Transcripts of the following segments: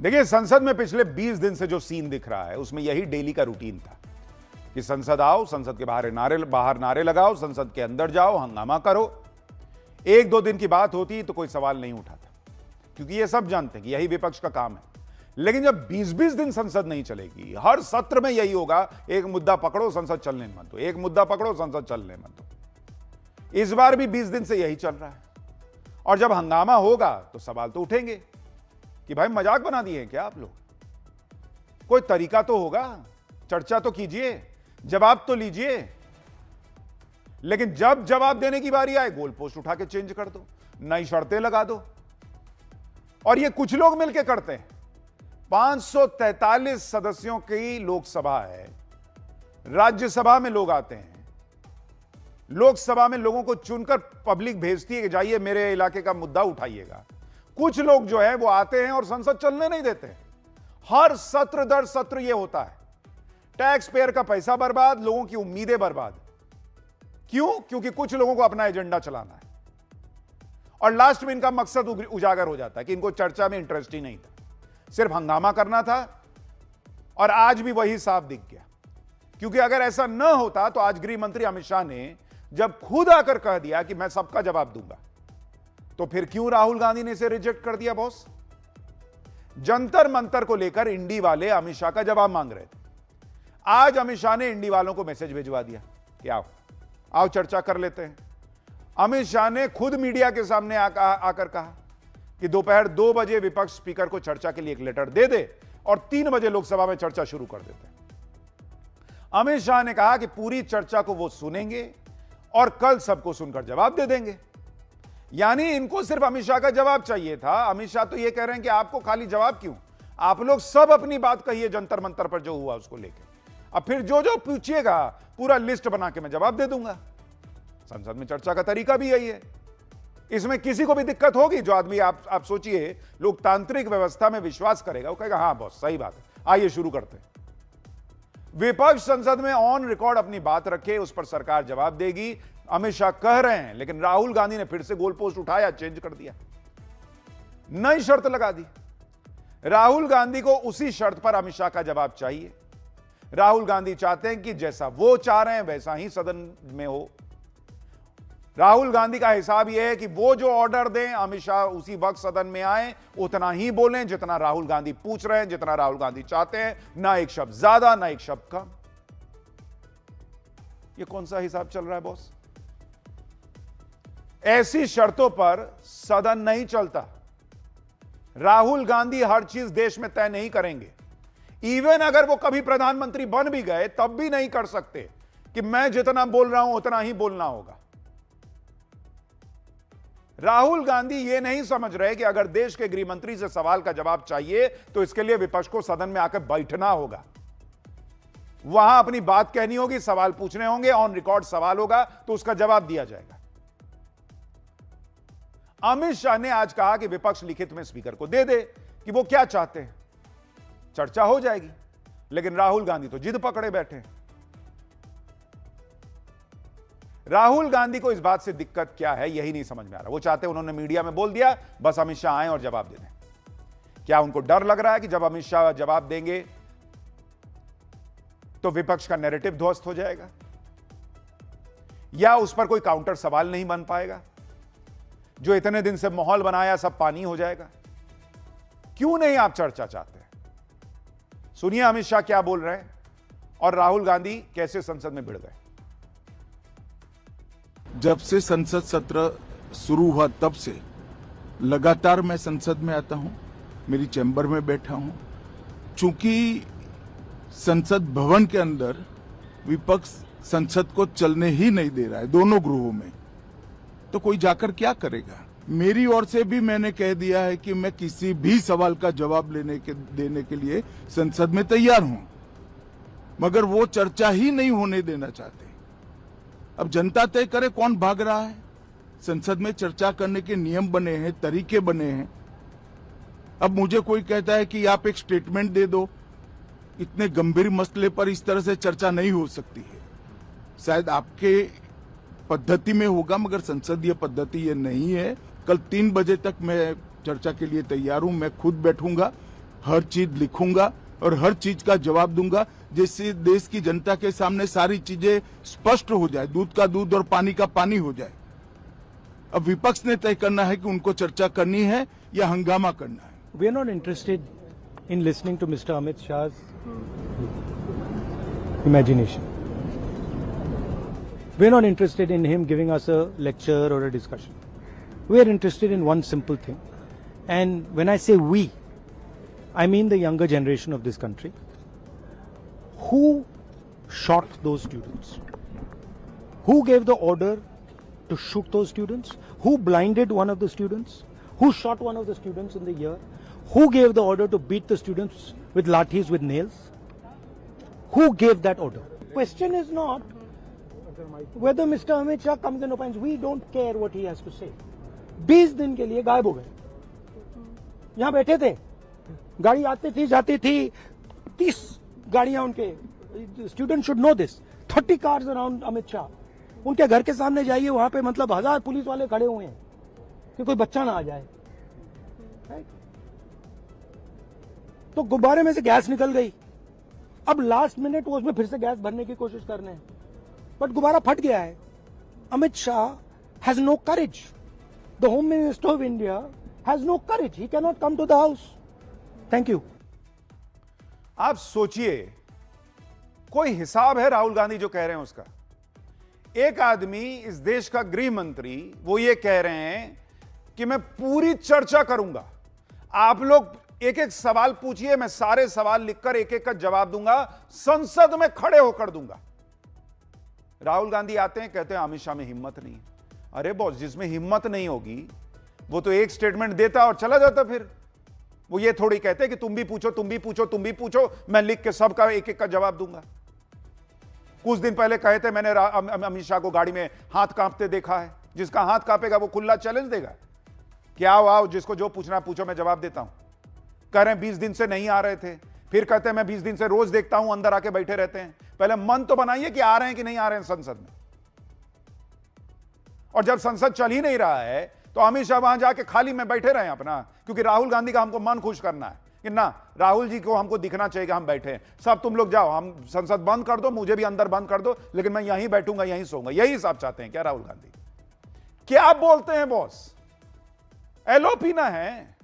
देखिए, संसद में पिछले 20 दिन से जो सीन दिख रहा है उसमें यही डेली का रूटीन था कि संसद आओ, संसद के बाहर नारे लगाओ, संसद के अंदर जाओ, हंगामा करो। एक दो दिन की बात होती तो कोई सवाल नहीं उठाता, क्योंकि ये सब जानते हैं कि यही विपक्ष का काम है। लेकिन जब 20-20 दिन संसद नहीं चलेगी, हर सत्र में यही होगा, एक मुद्दा पकड़ो संसद चलने मत दो, एक मुद्दा पकड़ो संसद चलने मत दो। इस बार भी 20 दिन से यही चल रहा है। और जब हंगामा होगा तो सवाल तो उठेंगे कि भाई मजाक बना दिए हैं क्या आप लोग? कोई तरीका तो होगा, चर्चा तो कीजिए, जवाब तो लीजिए। लेकिन जब जवाब देने की बारी आए, गोल पोस्ट उठा के चेंज कर दो, नई शर्तें लगा दो। और ये कुछ लोग मिलकर करते हैं। 543 सदस्यों की लोकसभा है, राज्यसभा में लोग आते हैं, लोकसभा में लोगों को चुनकर पब्लिक भेजती है कि जाइए मेरे इलाके का मुद्दा उठाइएगा। कुछ लोग जो है वो आते हैं और संसद चलने नहीं देते। हर सत्र दर सत्र ये होता है। टैक्स पेयर का पैसा बर्बाद, लोगों की उम्मीदें बर्बाद। क्यों? क्योंकि कुछ लोगों को अपना एजेंडा चलाना है और लास्ट में इनका मकसद उजागर हो जाता है कि इनको चर्चा में इंटरेस्ट ही नहीं था, सिर्फ हंगामा करना था। और आज भी वही साफ दिख गया, क्योंकि अगर ऐसा न होता तो आज गृह मंत्री अमित शाह ने जब खुद आकर कह दिया कि मैं सबका जवाब दूंगा, तो फिर क्यों राहुल गांधी ने इसे रिजेक्ट कर दिया? बॉस, जंतर मंतर को लेकर इंडी वाले अमित शाह का जवाब मांग रहे थे। आज अमित शाह ने इंडी वालों को मैसेज भिजवा दिया कि आओ चर्चा कर लेते हैं। अमित शाह ने खुद मीडिया के सामने आकर कहा कि दोपहर 2 बजे विपक्ष स्पीकर को चर्चा के लिए एक लेटर दे दे और 3 बजे लोकसभा में चर्चा शुरू कर देते हैं। अमित शाह ने कहा कि पूरी चर्चा को वो सुनेंगे और कल सबको सुनकर जवाब दे देंगे। यानी इनको सिर्फ अमित शाह का जवाब चाहिए था। अमित शाह तो ये कह रहे हैं कि आपको खाली जवाब क्यों, आप लोग सब अपनी बात कहिए जंतर मंतर पर जो हुआ उसको लेकर, अब फिर जो जो पूछिएगा पूरा लिस्ट बना के मैं जवाब दे दूंगा। संसद में चर्चा का तरीका भी यही है। इसमें किसी को भी दिक्कत होगी? जो आदमी आप सोचिए लोकतांत्रिक व्यवस्था में विश्वास करेगा, वो कहेगा हाँ बॉस सही बात है, आइए शुरू करते हैं। विपक्ष संसद में ऑन रिकॉर्ड अपनी बात रखे, उस पर सरकार जवाब देगी। अमित शाह कह रहे हैं, लेकिन राहुल गांधी ने फिर से गोल पोस्ट उठाया, चेंज कर दिया, नई शर्त लगा दी। राहुल गांधी को उसी शर्त पर अमित शाह का जवाब चाहिए। राहुल गांधी चाहते हैं कि जैसा वो चाह रहे हैं वैसा ही सदन में हो। राहुल गांधी का हिसाब यह है कि वो जो ऑर्डर दें, अमित शाह उसी वक्त सदन में आए, उतना ही बोलें जितना राहुल गांधी पूछ रहे हैं, जितना राहुल गांधी चाहते हैं, ना एक शब्द ज्यादा ना एक शब्द कम। ये कौन सा हिसाब चल रहा है बॉस? ऐसी शर्तों पर सदन नहीं चलता। राहुल गांधी हर चीज देश में तय नहीं करेंगे। इवन अगर वो कभी प्रधानमंत्री बन भी गए तब भी नहीं कर सकते कि मैं जितना बोल रहा हूं उतना ही बोलना होगा। राहुल गांधी ये नहीं समझ रहे कि अगर देश के गृह मंत्री से सवाल का जवाब चाहिए तो इसके लिए विपक्ष को सदन में आकर बैठना होगा, वहां अपनी बात कहनी होगी, सवाल पूछने होंगे, ऑन रिकॉर्ड सवाल होगा तो उसका जवाब दिया जाएगा। अमित शाह ने आज कहा कि विपक्ष लिखित में स्पीकर को दे दे कि वो क्या चाहते हैं, चर्चा हो जाएगी। लेकिन राहुल गांधी तो जिद पकड़े बैठे हैं। राहुल गांधी को इस बात से दिक्कत क्या है यही नहीं समझ में आ रहा। वो चाहते हैं, उन्होंने मीडिया में बोल दिया, बस अमित शाह आए और जवाब दे दें। क्या उनको डर लग रहा है कि जब अमित शाह जवाब देंगे तो विपक्ष का नैरेटिव ध्वस्त हो जाएगा, या उस पर कोई काउंटर सवाल नहीं बन पाएगा? जो इतने दिन से माहौल बनाया सब पानी हो जाएगा। क्यों नहीं आप चर्चा चाहते हैं? सुनिए अमित शाह क्या बोल रहे हैं और राहुल गांधी कैसे संसद में भिड़ गए। जब से संसद सत्र शुरू हुआ तब से लगातार मैं संसद में आता हूं, मेरी चैम्बर में बैठा हूं। चूंकि संसद भवन के अंदर विपक्ष संसद को चलने ही नहीं दे रहा है दोनों गृहों में, तो कोई जाकर क्या करेगा? मेरी ओर से भी मैंने कह दिया है कि मैं किसी भी सवाल का जवाब देने के लिए संसद में तैयार हूं, मगर वो चर्चा ही नहीं होने देना चाहते। अब जनता तय करे कौन भाग रहा है। संसद में चर्चा करने के नियम बने हैं, तरीके बने हैं। अब मुझे कोई कहता है कि आप एक स्टेटमेंट दे दो, इतने गंभीर मसले पर इस तरह से चर्चा नहीं हो सकती है। शायद आपके पद्धति में होगा, मगर संसदीय पद्धति ये नहीं है। कल 3 बजे तक मैं चर्चा के लिए तैयार हूं। मैं खुद बैठूंगा, हर चीज लिखूंगा और हर चीज का जवाब दूंगा, जिससे देश की जनता के सामने सारी चीजें स्पष्ट हो जाए, दूध का दूध और पानी का पानी हो जाए। अब विपक्ष ने तय करना है कि उनको चर्चा करनी है या हंगामा करना है। We are not interested in listening to Mr. Amit Shah's imagination. We are not interested in him giving us a lecture or a discussion. We are interested in one simple thing. And when I say we, I mean the younger generation of this country. Who shot those students? Who gave the order to shoot those students? Who blinded one of the students? Who shot one of the students in the ear? Who gave the order to beat the students with lathis, with nails? Who gave that order? Question is not whether Mr. Amit Shah comes and opines. We don't care what he has to say. 20 दिन के लिए गायब हो गए, यहां बैठे थे, गाड़ी आती थी जाती थी, 30 गाड़ियां उनके, student should know this, 30 cars around Amit Shah. उनके घर के सामने जाइए, वहां पे मतलब 1000 पुलिस वाले खड़े हुए हैं कि कोई बच्चा ना आ जाए। तो गुब्बारे में से गैस निकल गई, अब लास्ट मिनट वो उसमें फिर से गैस भरने की कोशिश कर रहे हैं, बट गुब्बारा फट गया है। Amit Shah has no courage, the home minister of India has no courage, he can not come to the house. Thank you. आप सोचिए, कोई हिसाब है राहुल गांधी जो कह रहे हैं उसका? एक आदमी, इस देश का गृह मंत्री, वो ये कह रहे हैं कि मैं पूरी चर्चा करूंगा, आप लोग एक एक सवाल पूछिए, मैं सारे सवाल लिखकर एक एक का जवाब दूंगा, संसद में खड़े होकर दूंगा। राहुल गांधी आते हैं, कहते हैं अमित शाह में हिम्मत नहीं है। अरे बॉस, जिसमें हिम्मत नहीं होगी वो तो एक स्टेटमेंट देता और चला जाता। फिर वो ये थोड़ी कहते कि तुम भी पूछो, तुम भी पूछो, तुम भी पूछो, मैं लिख के सबका एक एक का जवाब दूंगा। कुछ दिन पहले कहे थे, मैंने अमित शाह को गाड़ी में हाथ कांपते देखा है। जिसका हाथ कांपेगा वो खुला चैलेंज देगा कि आओ आओ, जिसको जो पूछना पूछो, मैं जवाब देता हूं। कह रहे हैं 20 दिन से नहीं आ रहे थे, फिर कहते हैं मैं 20 दिन से रोज देखता हूं, अंदर आके बैठे रहते हैं। पहले मन तो बनाइए कि आ रहे हैं कि नहीं आ रहे हैं संसद में। और जब संसद चल ही नहीं रहा है तो अमित शाह वहां जाके खाली में बैठे रहे अपना, क्योंकि राहुल गांधी का हमको मन खुश करना है कि ना, राहुल जी को हमको दिखना चाहिए कि हम बैठे हैं। सब तुम लोग जाओ, हम संसद बंद कर दो, मुझे भी अंदर बंद कर दो, लेकिन मैं यहीं बैठूंगा, यहीं सोऊंगा। यही हिसाब चाहते हैं क्या राहुल गांधी? क्या बोलते हैं बॉस? एलओपी ना है,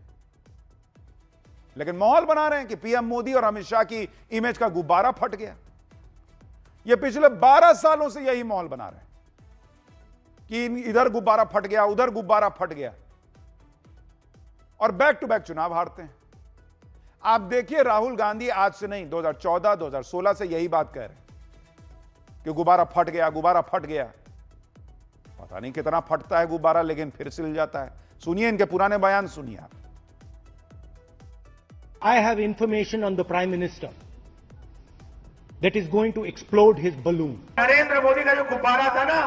लेकिन माहौल बना रहे हैं कि पीएम मोदी और अमित शाह की इमेज का गुब्बारा फट गया। ये पिछले 12 सालों से यही माहौल बना रहे हैं कि इधर गुब्बारा फट गया, उधर गुब्बारा फट गया, और बैक टू बैक चुनाव हारते हैं। आप देखिए, राहुल गांधी आज से नहीं, 2014 2016 से यही बात कह रहे हैं कि गुब्बारा फट गया, गुब्बारा फट गया। पता नहीं कितना फटता है गुब्बारा, लेकिन फिर सिल जाता है। सुनिए इनके पुराने बयान, सुनिए आप। I have information on the Prime Minister that is going to explode his balloon. Narendra Modi का जो गुब्बारा था ना,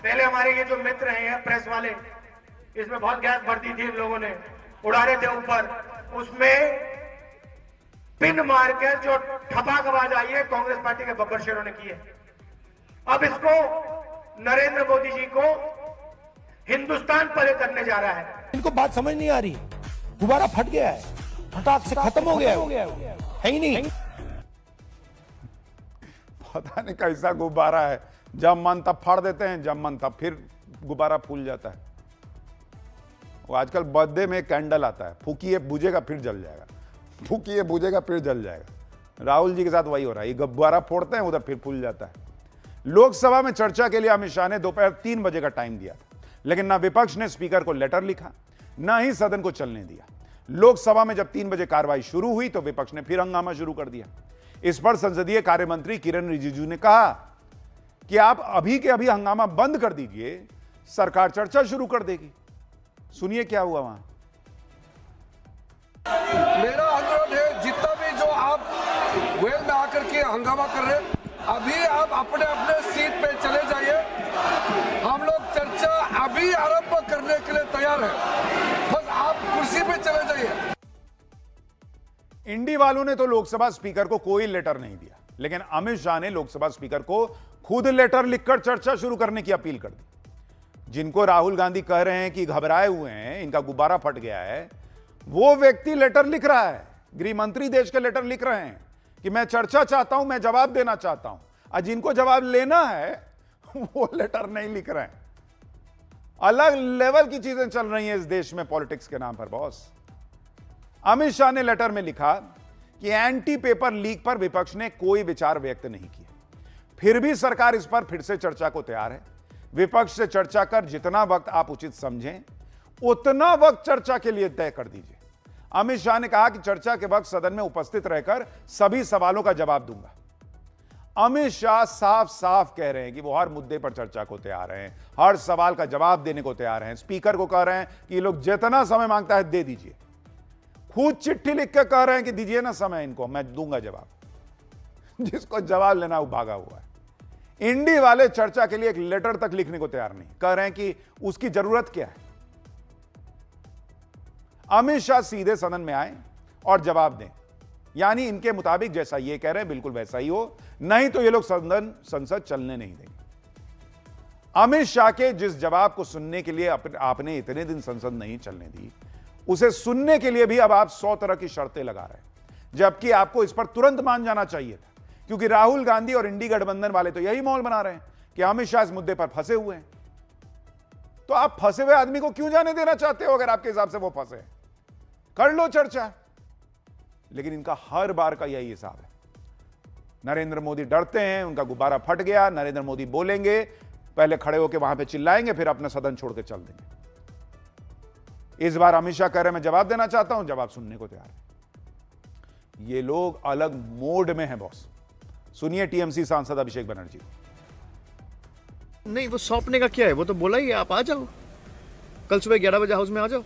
पहले हमारे ये जो मित्र हैं प्रेस वाले, इसमें बहुत गैस भरती थी, इन लोगों ने उड़ा रहे थे ऊपर, उसमें पिन मार के जो ठपाक आवाज आई है, कांग्रेस पार्टी के बब्बर शेरों ने की है। अब इसको नरेंद्र मोदी जी को हिंदुस्तान परे करने जा रहा है। इनको बात समझ नहीं आ रही, गुब्बारा फट गया है, फटाक से खत्म हो गया है ही नहीं। पता नहीं कैसा गुब्बारा है, जब मन तब फाड़ देते हैं, जब मन तब फिर गुब्बारा फूल जाता है। वो आजकल बर्थडे में कैंडल आता है, फूकिए बुझेगा फिर जल जाएगा, फूकिए बुझेगा फिर जल जाएगा। राहुल जी के साथ वही हो रहा है, ये गुब्बारा फोड़ते हैं, उधर फिर फूल जाता है। लोकसभा में चर्चा के लिए अमित शाह ने दोपहर 3 बजे का टाइम दिया था, लेकिन ना विपक्ष ने स्पीकर को लेटर लिखा, ना ही सदन को चलने दिया। लोकसभा में जब 3 बजे कार्रवाई शुरू हुई तो विपक्ष ने फिर हंगामा शुरू कर दिया। इस पर संसदीय कार्य मंत्री किरण रिजिजू ने कहा कि आप अभी के अभी हंगामा बंद कर दीजिए, सरकार चर्चा शुरू कर देगी। सुनिए क्या हुआ वहां। मेरा अनुरोध है, जितना भी जो आप वेल में आकर के हंगामा कर रहे हैं, अभी आप अपने अपने सीट पे चले जाइए। हम लोग चर्चा अभी आरंभ करने के लिए तैयार हैं, बस आप कुर्सी पे चले जाइए। इंडी वालों ने तो लोकसभा स्पीकर को कोई लेटर नहीं दिया, लेकिन अमित शाह ने लोकसभा स्पीकर को खुद लेटर लिखकर चर्चा शुरू करने की अपील कर दी। जिनको राहुल गांधी कह रहे हैं कि घबराए हुए हैं, इनका गुब्बारा फट गया है, वो व्यक्ति लेटर लिख रहा है, गृह मंत्री देश के लेटर लिख रहे हैं कि मैं चर्चा चाहता हूं, मैं जवाब देना चाहता हूं, और जिनको जवाब लेना है वो लेटर नहीं लिख रहे हैं। अलग लेवल की चीजें चल रही हैं इस देश में पॉलिटिक्स के नाम पर बॉस। अमित शाह ने लेटर में लिखा कि एंटी पेपर लीक पर विपक्ष ने कोई विचार व्यक्त नहीं किया, फिर भी सरकार इस पर फिर से चर्चा को तैयार है। विपक्ष से चर्चा कर जितना वक्त आप उचित समझें उतना वक्त चर्चा के लिए तय कर दीजिए। अमित शाह ने कहा कि चर्चा के वक्त सदन में उपस्थित रहकर सभी सवालों का जवाब दूंगा। अमित शाह साफ साफ कह रहे हैं कि वो हर मुद्दे पर चर्चा को तैयार हैं, हर सवाल का जवाब देने को तैयार हैं। स्पीकर को कह रहे हैं कि ये लोग जितना समय मांगता है दे दीजिए। खुद चिट्ठी लिख कर कह रहे हैं कि दीजिए ना समय इनको, मैं दूंगा जवाब। जिसको जवाब लेना वो भागा हुआ है। इंडी वाले चर्चा के लिए एक लेटर तक लिखने को तैयार नहीं, कह रहे हैं कि उसकी जरूरत क्या है। अमित शाह सीधे सदन में आए और जवाब दें, यानी इनके मुताबिक जैसा ये कह रहे हैं बिल्कुल वैसा ही हो, नहीं तो ये लोग संसद चलने नहीं देंगे। अमित शाह के जिस जवाब को सुनने के लिए आपने इतने दिन संसद नहीं चलने दी, उसे सुनने के लिए भी अब आप 100 तरह की शर्तें लगा रहे हैं, जबकि आपको इस पर तुरंत मान जाना चाहिए था, क्योंकि राहुल गांधी और इंडी गठबंधन वाले तो यही माहौल बना रहे हैं कि अमित शाह इस मुद्दे पर फंसे हुए हैं। तो आप फंसे हुए आदमी को क्यों जाने देना चाहते हो? अगर आपके हिसाब से वो फंसे, कर लो चर्चा। लेकिन इनका हर बार का यही हिसाब है। नरेंद्र मोदी डरते हैं, उनका गुब्बारा फट गया, नरेंद्र मोदी बोलेंगे, पहले खड़े होकर वहां पे चिल्लाएंगे, फिर अपना सदन छोड़ के चल देंगे। इस बार अमित शाह कह रहे हैं मैं जवाब देना चाहता हूं, जवाब सुनने को तैयार है। ये लोग अलग मोड में हैं बॉस। सुनिए टीएमसी सांसद अभिषेक बनर्जी। नहीं, वो सौंपने का क्या है? वो तो बोला ही है, आप आ जाओ, कल सुबह 11 बजे हाउस में आ जाओ,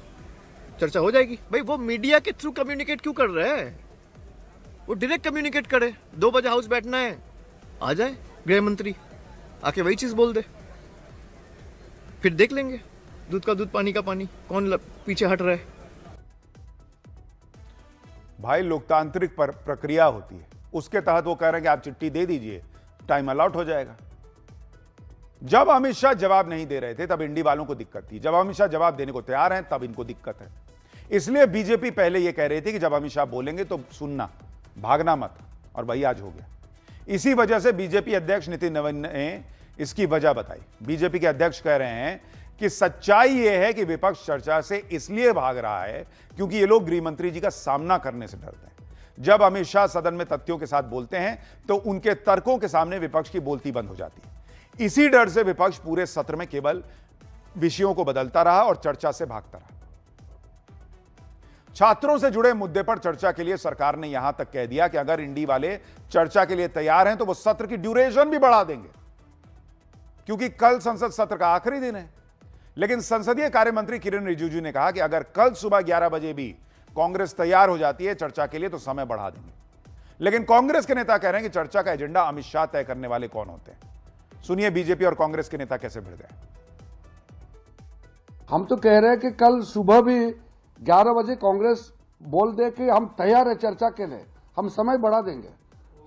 चर्चा हो जाएगी। भाई वो मीडिया के थ्रू कम्युनिकेट क्यों कर रहे हैं? वो डायरेक्ट कम्युनिकेट करे। 2 बजे हाउस बैठना है, आ जाए गृह मंत्री, आके वही चीज बोल दे, फिर देख लेंगे दूध का दूध पानी का पानी, कौन पीछे हट रहा है। भाई लोकतांत्रिक प्रक्रिया होती है, उसके तहत वो कह रहे हैं कि आप चिट्ठी दे दीजिए, टाइम अलॉट हो जाएगा। जब अमित शाह जवाब नहीं दे रहे थे तब इंडी वालों को दिक्कत थी, जब अमित शाह जवाब देने को तैयार हैं तब इनको दिक्कत है। इसलिए बीजेपी पहले यह कह रही थी कि जब अमित शाह बोलेंगे तो सुनना, भागना मत, और वही आज हो गया। इसी वजह से बीजेपी अध्यक्ष नितिन नवीन ने इसकी वजह बताई। बीजेपी के अध्यक्ष कह रहे हैं कि सच्चाई यह है कि विपक्ष चर्चा से इसलिए भाग रहा है क्योंकि ये लोग गृह मंत्री जी का सामना करने से डरते हैं। जब अमित शाह सदन में तथ्यों के साथ बोलते हैं तो उनके तर्कों के सामने विपक्ष की बोलती बंद हो जाती है। इसी डर से विपक्ष पूरे सत्र में केवल विषयों को बदलता रहा और चर्चा से भागता रहा। छात्रों से जुड़े मुद्दे पर चर्चा के लिए सरकार ने यहां तक कह दिया कि अगर इंडी वाले चर्चा के लिए तैयार हैं तो वो सत्र की ड्यूरेशन भी बढ़ा देंगे, क्योंकि कल संसद सत्र का आखिरी दिन है। लेकिन संसदीय कार्य मंत्री किरेन रिजिजू ने कहा कि अगर कल सुबह 11 बजे भी कांग्रेस तैयार हो जाती है चर्चा के लिए तो समय बढ़ा देंगे। लेकिन कांग्रेस के नेता कह रहे हैं कि चर्चा का एजेंडा अमित शाह तय करने वाले कौन होते हैं। सुनिए बीजेपी और कांग्रेस के नेता कैसे भिड़ गए। हम तो कह रहे हैं कि कल सुबह भी 11 बजे कांग्रेस बोल दे कि हम तैयार है चर्चा के लिए, हम समय बढ़ा देंगे,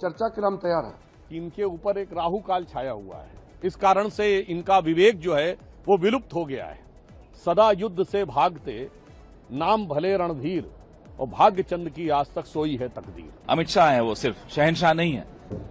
चर्चा के लिए हम तैयार हैं। इनके ऊपर एक राहु काल छाया हुआ है, इस कारण से इनका विवेक जो है वो विलुप्त हो गया है। सदा युद्ध से भागते नाम भले रणधीर और भाग्य चंद की आज तक सोई है तकदीर। अमित शाह है, वो सिर्फ शहनशाह नहीं है।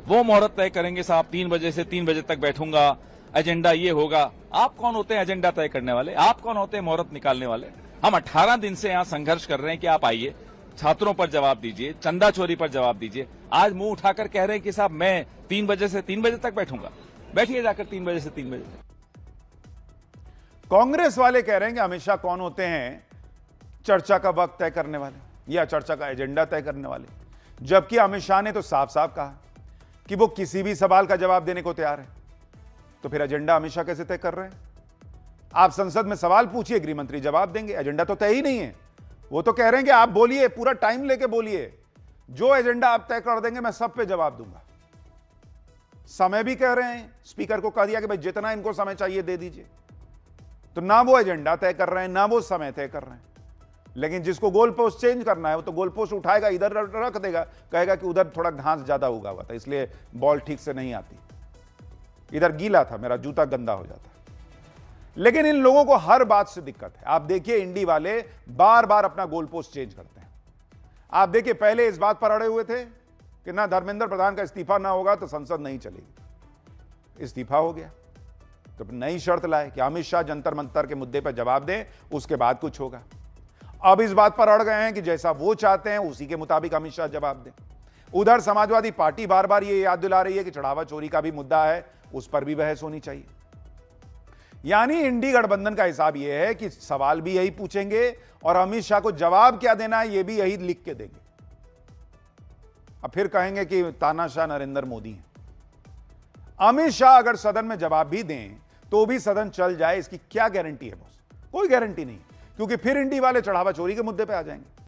वो मुहूर्त तय करेंगे साहब 3 बजे से 3 बजे तक बैठूंगा, एजेंडा ये होगा। आप कौन होते हैं एजेंडा तय करने वाले? आप कौन होते हैं मुहूर्त निकालने वाले? हम 18 दिन से यहाँ संघर्ष कर रहे हैं कि आप आइए, छात्रों पर जवाब दीजिए, चंदा चोरी पर जवाब दीजिए। आज मुंह उठाकर कह रहे हैं कि साहब मैं 3 बजे से 3 बजे तक बैठूंगा। बैठिए जाकर 3 बजे से 3 बजे तक। कांग्रेस वाले कह रहे हैं कि अमित शाह कौन होते हैं चर्चा का वक्त तय करने वाले या चर्चा का एजेंडा तय करने वाले, जबकि अमित शाह ने तो साफ साफ कहा कि वो किसी भी सवाल का जवाब देने को तैयार है। तो फिर एजेंडा अमित शाह कैसे तय कर रहे हैं? आप संसद में सवाल पूछिए, गृह मंत्री जवाब देंगे, एजेंडा तो तय ही नहीं है। वो तो कह रहे हैं कि आप बोलिए, पूरा टाइम लेके बोलिए, जो एजेंडा आप तय कर देंगे मैं सब पे जवाब दूंगा। समय भी कह रहे हैं, स्पीकर को कह दिया कि भाई जितना इनको समय चाहिए दे दीजिए। तो ना वो एजेंडा तय कर रहे हैं ना वो समय तय कर रहे हैं। लेकिन जिसको गोल पोस्ट चेंज करना है वो तो गोल पोस्ट उठाएगा, इधर रख देगा, कहेगा कि उधर थोड़ा घास ज्यादा उगा हुआ था इसलिए बॉल ठीक से नहीं आती, इधर गीला था, मेरा जूता गंदा हो जाता। लेकिन इन लोगों को हर बात से दिक्कत है। आप देखिए इंडी वाले बार बार अपना गोल पोस्ट चेंज करते हैं। आप देखिए, पहले इस बात पर अड़े हुए थे कि ना धर्मेंद्र प्रधान का इस्तीफा ना होगा तो संसद नहीं चलेगी। इस्तीफा हो गया तो नई शर्त लाए कि अमित शाह जंतर मंतर के मुद्दे पर जवाब दें, उसके बाद कुछ होगा। अब इस बात पर अड़ गए हैं कि जैसा वो चाहते हैं उसी के मुताबिक अमित शाह जवाब दें। उधर समाजवादी पार्टी बार बार ये याद दिला रही है कि चढ़ावा चोरी का भी मुद्दा है, उस पर भी बहस होनी चाहिए। यानी इंडी गठबंधन का हिसाब यह है कि सवाल भी यही पूछेंगे और अमित शाह को जवाब क्या देना है यह भी यही लिख के देंगे। अब फिर कहेंगे कि तानाशाह नरेंद्र मोदी हैं। अमित शाह अगर सदन में जवाब भी दें तो भी सदन चल जाए, इसकी क्या गारंटी है बॉस? कोई गारंटी नहीं, क्योंकि फिर इंडी वाले चढ़ावा चोरी के मुद्दे पे आ जाएंगे।